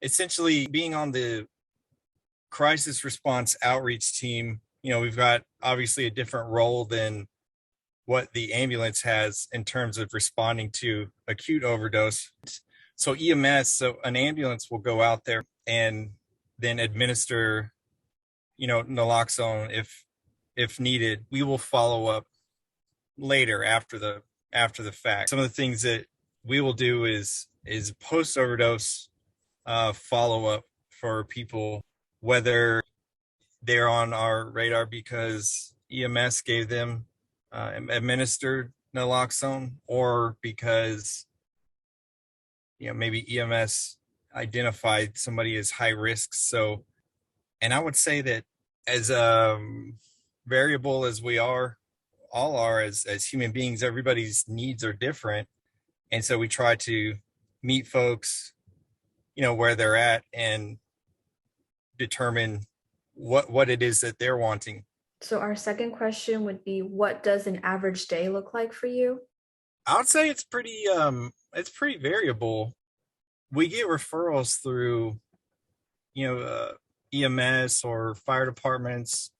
essentially being on the crisis response outreach team, we've got obviously a different role than what the ambulance has in terms of responding to acute overdose. So so an ambulance will go out there and then administer, naloxone if needed. We will follow up later after the fact. Some of the things that we will do is post overdose follow up for people, whether they're on our radar because EMS gave them administered naloxone, or because maybe EMS identified somebody as high risk. So, and I would say that as variable as we all are as human beings, everybody's needs are different, and so we try to meet folks where they're at and determine what it is that they're wanting. So our second question would be, what does an average day look like for you? I would say it's pretty variable. We get referrals through EMS or fire departments,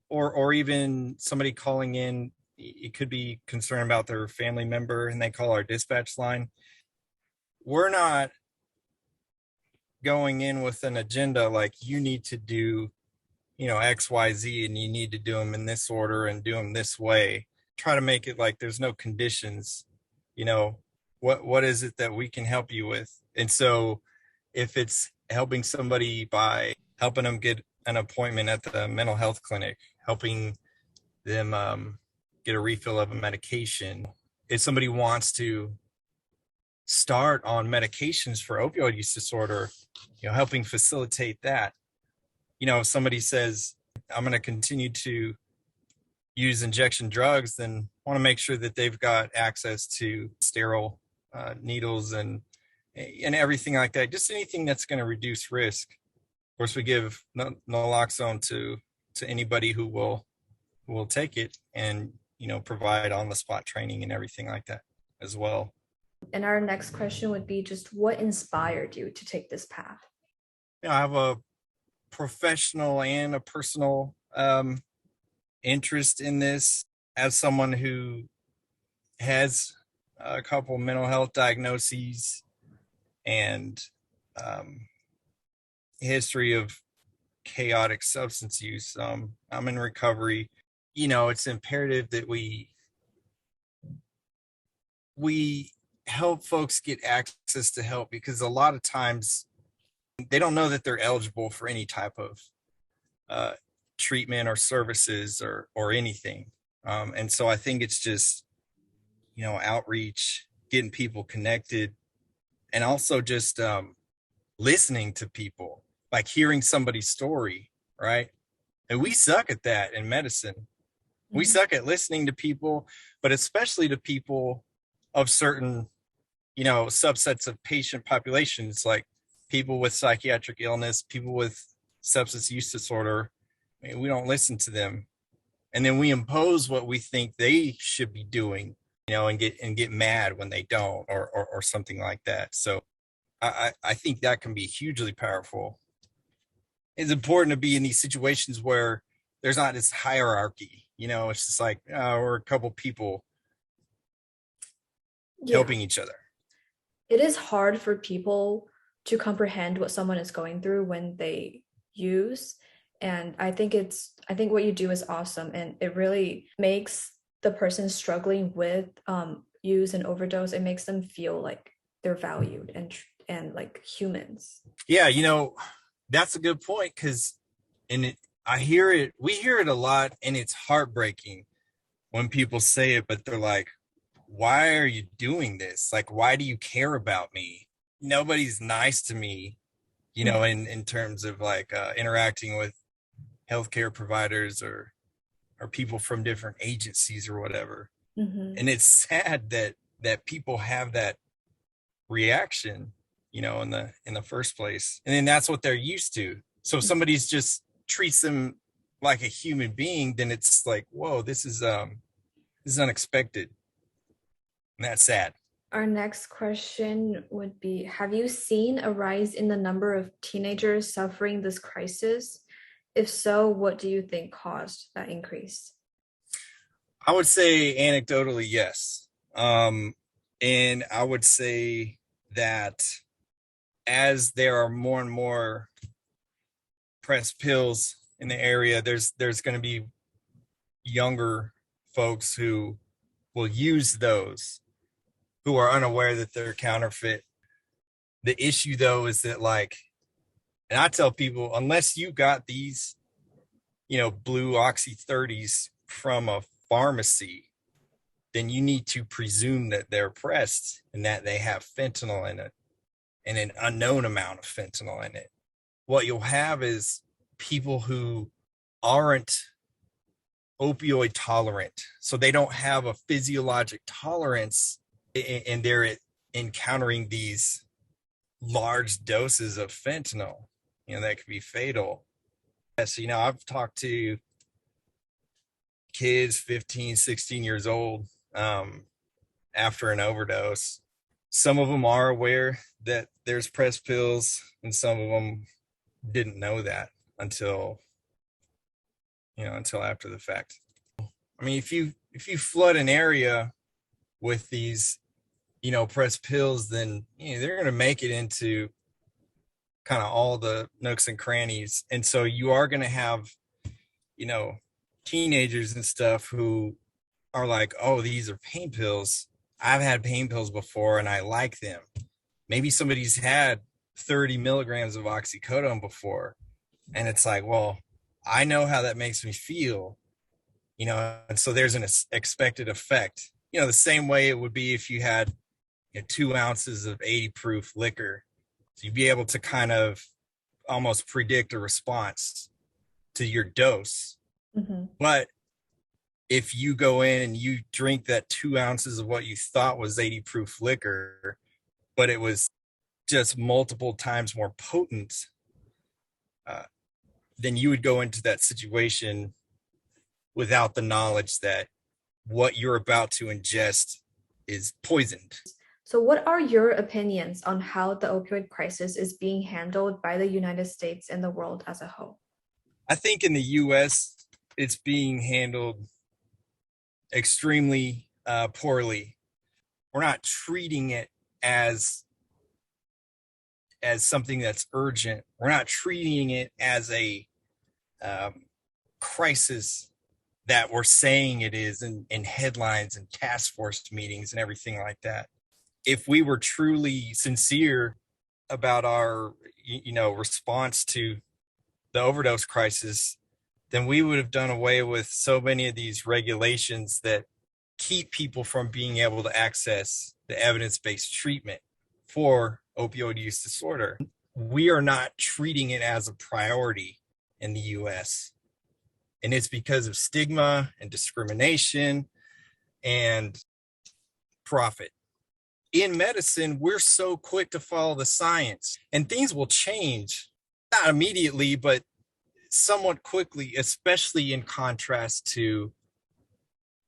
or even somebody calling in. It could be concerned about their family member and they call our dispatch line. We're not going in with an agenda like, you need to do XYZ and you need to do them in this order and do them this way. Try to make it like there's no conditions. What is it that we can help you with? And so if it's helping somebody by helping them get an appointment at the mental health clinic, helping them get a refill of a medication, if somebody wants to start on medications for opioid use disorder, helping facilitate that. If somebody says, I'm going to continue to use injection drugs, then I want to make sure that they've got access to sterile needles and everything like that. Just anything that's going to reduce risk. Of course, we give naloxone to anybody who will take it, and provide on the spot training and everything like that as well. And our next question would be, just what inspired you to take this path? I have a professional and a personal interest in this. As someone who has a couple mental health diagnoses and history of chaotic substance use, I'm in recovery. It's imperative that we help folks get access to help, because a lot of times they don't know that they're eligible for any type of treatment or services or anything. And so I think it's just, outreach, getting people connected, and also just listening to people, like hearing somebody's story, right? And we suck at that in medicine. We suck at listening to people, but especially to people of certain, subsets of patient populations, like people with psychiatric illness, people with substance use disorder. We don't listen to them. And then we impose what we think they should be doing, and get mad when they don't, or something like that. So I think that can be hugely powerful. It's important to be in these situations where there's not this hierarchy. It's just like, we're a couple people helping each other. It is hard for people to comprehend what someone is going through when they use. And I think what you do is awesome. And it really makes the person struggling with use and overdose, it makes them feel like they're valued and like humans. Yeah, that's a good point, because we hear it a lot, and it's heartbreaking when people say it, but they're like, why are you doing this? Like, why do you care about me? Nobody's nice to me, in terms of like interacting with healthcare providers or people from different agencies or whatever. And it's sad that people have that reaction, in the first place. And then that's what they're used to. So if somebody's just treats them like a human being, then it's like, whoa, this is unexpected. And that's sad. Our next question would be, have you seen a rise in the number of teenagers suffering this crisis? If so, what do you think caused that increase? I would say anecdotally, yes. And I would say that as there are more and more pressed pills in the area, there's going to be younger folks who will use those who are unaware that they're counterfeit. The issue though is that like, and I tell people, unless you got these, blue oxy 30s from a pharmacy, then you need to presume that they're pressed and that they have fentanyl in it and an unknown amount of fentanyl in it. What you'll have is people who aren't opioid tolerant, so they don't have a physiologic tolerance, and they're encountering these large doses of fentanyl, that could be fatal. So, I've talked to kids 15, 16 years old after an overdose. Some of them are aware that there's press pills, and some of them didn't know that until after the fact. I mean, if you flood an area with these, press pills, then they're going to make it into kind of all the nooks and crannies, and so you are going to have, you know, teenagers and stuff who are like, oh, these are pain pills. I've had pain pills before, and I like them. Maybe somebody's had 30 milligrams of oxycodone before, and it's like, well, I know how that makes me feel, and so there's an expected effect. The same way it would be if you had 2 ounces of 80 proof liquor. So you'd be able to kind of almost predict a response to your dose. Mhm. But if you go in and you drink that 2 ounces of what you thought was 80 proof liquor, but it was just multiple times more potent, uh, then you would go into that situation without the knowledge that what you're about to ingest is poisoned. So, what are your opinions on how the opioid crisis is being handled by the United States and the world as a whole? I think in the US, it's being handled extremely poorly. We're not treating it as something that's urgent. We're not treating it as a crisis that we're saying it is in headlines and task force meetings and everything like that. If we were truly sincere about our response to the overdose crisis, then we would have done away with so many of these regulations that keep people from being able to access the evidence-based treatment for opioid use disorder. We are not treating it as a priority in the US. And it's because of stigma and discrimination and profit. In medicine, we're so quick to follow the science, and things will change, not immediately, but somewhat quickly, especially in contrast to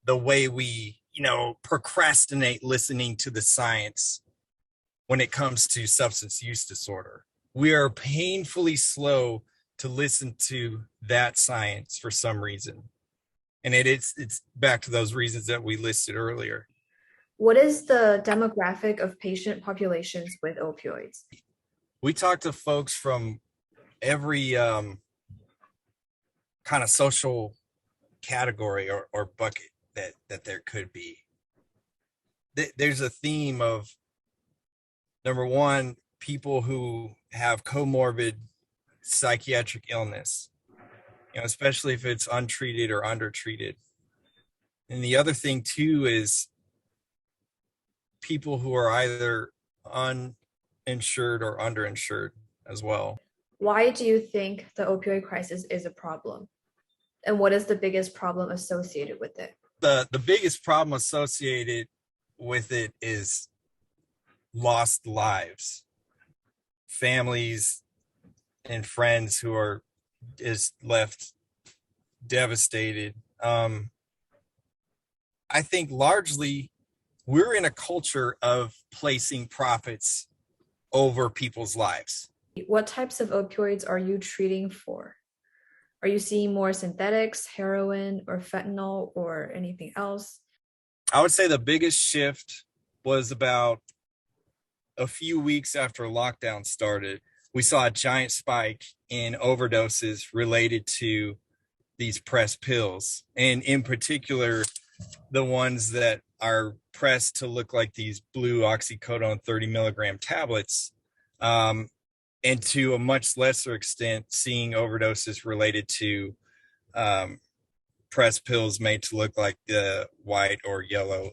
the way we, procrastinate listening to the science when it comes to substance use disorder. We are painfully slow to listen to that science for some reason. And it's back to those reasons that we listed earlier. What is the demographic of patient populations with opioids? We talk to folks from every kind of social category or bucket that there could be. There's a theme of, number one, people who have comorbid psychiatric illness, especially if it's untreated or undertreated. And the other thing too is people who are either uninsured or underinsured as well. Why do you think the opioid crisis is a problem? And what is the biggest problem associated with it? The biggest problem associated with it is lost lives, families and friends who are just left devastated. I think largely we're in a culture of placing profits over people's lives. What types of opioids are you treating for? Are you seeing more synthetics, heroin, or fentanyl, or anything else? I would say the biggest shift was about a few weeks after lockdown started. We saw a giant spike in overdoses related to these pressed pills, and in particular, the ones that are pressed to look like these blue oxycodone 30 milligram tablets. And to a much lesser extent, seeing overdoses related to um, pressed pills made to look like the white or yellow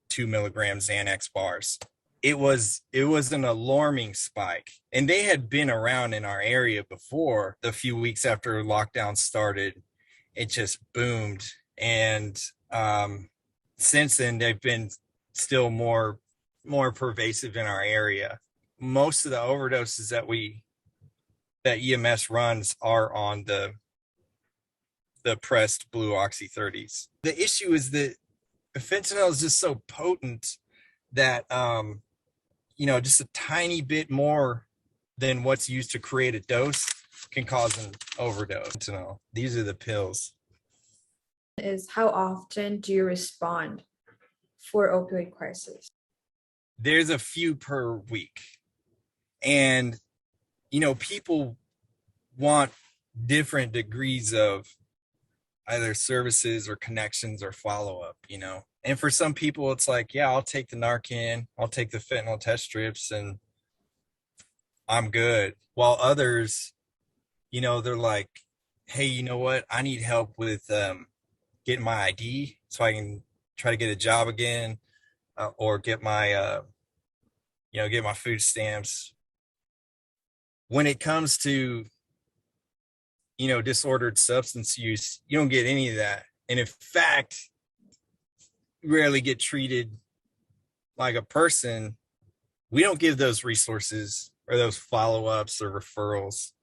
2 milligram Xanax bars. It was an alarming spike, and they had been around in our area before. The few weeks after lockdown started, it just boomed, and since then they've been still more pervasive in our area. Most of the overdoses that EMS runs are on the pressed blue oxy 30s. The issue is that fentanyl is just so potent that just a tiny bit more than what's used to create a dose can cause an overdose. Fentanyl. These are the pills. Is how often do you respond for opioid crisis? There's a few per week. And people want different degrees of either services or connections or follow-up. And for some people, it's like, yeah, I'll take the Narcan, I'll take the fentanyl test strips, and I'm good. While others, they're like, hey, you know what? I need help with getting my ID so I can try to get a job again, or get my food stamps. When it comes to disordered substance use, you don't get any of that. And in fact, you rarely get treated like a person. We don't give those resources or those follow-ups or referrals,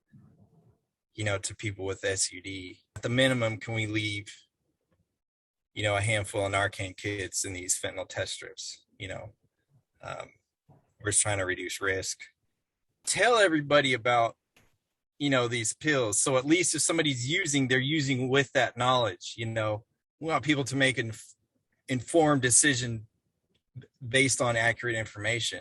to people with SUD. At the minimum, can we leave, a handful of Narcan kids in these fentanyl test strips? We're just trying to reduce risk. Tell everybody about these pills, so at least if somebody's using, they're using with that knowledge. We want people to make an informed decision based on accurate information.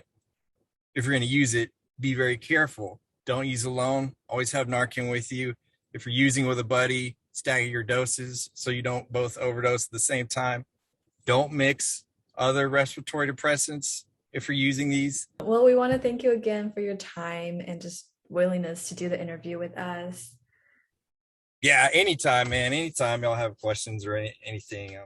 If you're going to use it, be very careful. Don't use alone. Always have Narcan with you. If you're using with a buddy, stagger your doses so you don't both overdose at the same time. Don't mix other respiratory depressants if you're using these. Well, we want to thank you again for your time and just willingness to do the interview with us. Yeah, anytime, man. Anytime y'all have questions or anything,